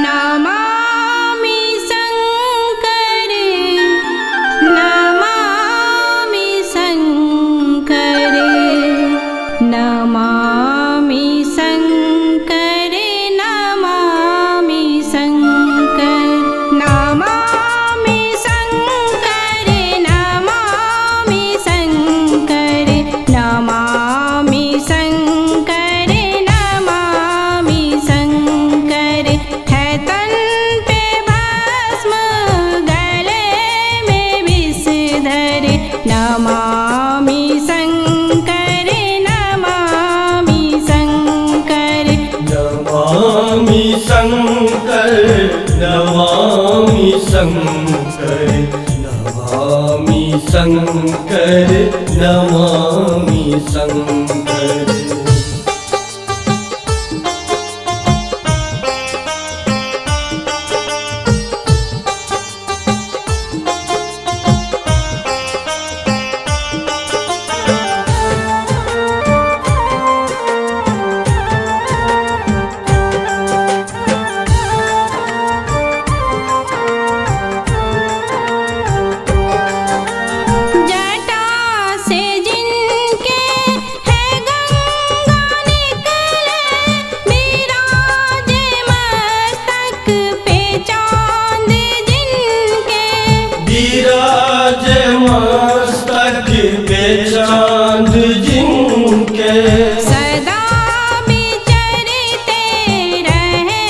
नमामि शङ्करे नमामि शङ्करे नमामि शङ्करे नमामि शङ्करे नमामि शङ्करे नमामि शङ्करे नमामि शङ्करे नमामि शङ्करे है तन पे भस्म गले में विषधर नमामि शङ्करे नमामि शङ्करे नमामि शङ्करे नमामि शङ्करे नमामि शङ्करे नमामि शङ्करे जटा से जिनके है गंगा निकले विराजे मस्तक पे चांद जिनके विराज मस्तक पे चाँद जिनके सदा विचरते रहे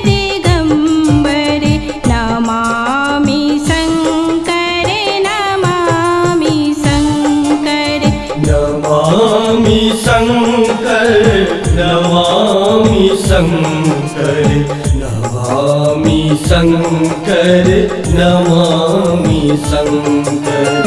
दिगंबर नमामि शङ्करे नमामि शङ्करे नमामि शङ्करे नमामि शङ्करे नमामि शङ्करे नमामि शङ्करे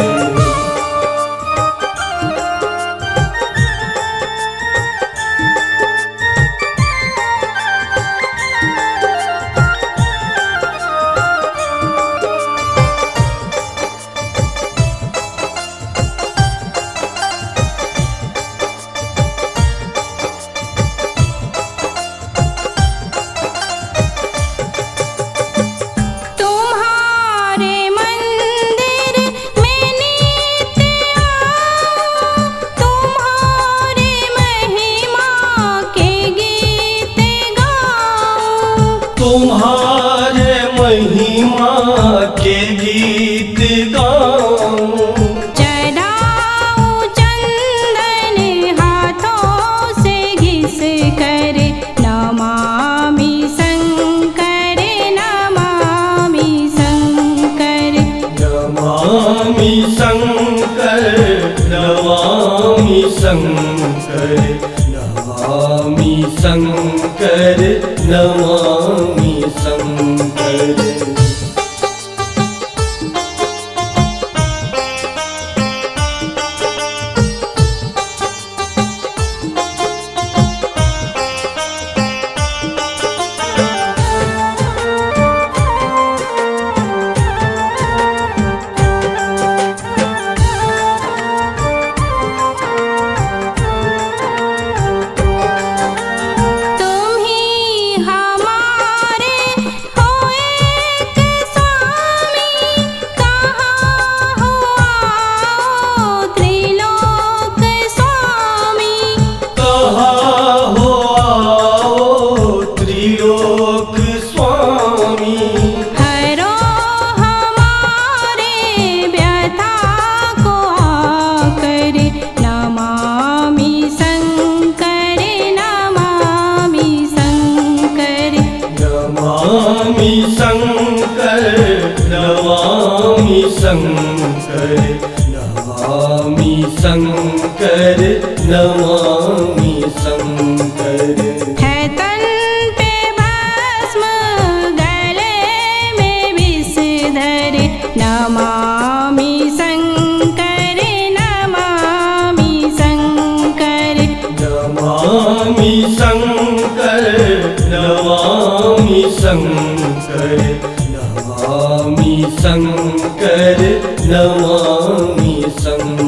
तुम्हारे मंदिर में नित्य आऊं तुम्हारे महिमा के गीत गाऊं तुम्हारे महिमा के गीत गाऊं चढ़ाऊं चंदन हाथों से घिस कर नमामि शङ्करे नमामि शङ्करे नमामि शङ्करे नमामि शङ्करे नमामि शङ्करे नमामि शङ्करे तुम ही हमारे हो एक स्वामी कहाँ हो आओ त्रिलोक स्वामी कहाँ हो आओ त्रिलोक स्वामी हरो हमारे व्यथा को आकर नमामि शङ्करे नमामि शङ्करे नमामि शङ्करे नमामि शङ्करे नमामि शङ्करे नमामि शङ्करे है तन पे भस्म गले में विषधर नमामि शङ्करे नमामि शङ्करे नमामि शङ्करे नमामि शङ्करे नमामि शङ्करे नमामि शङ्करे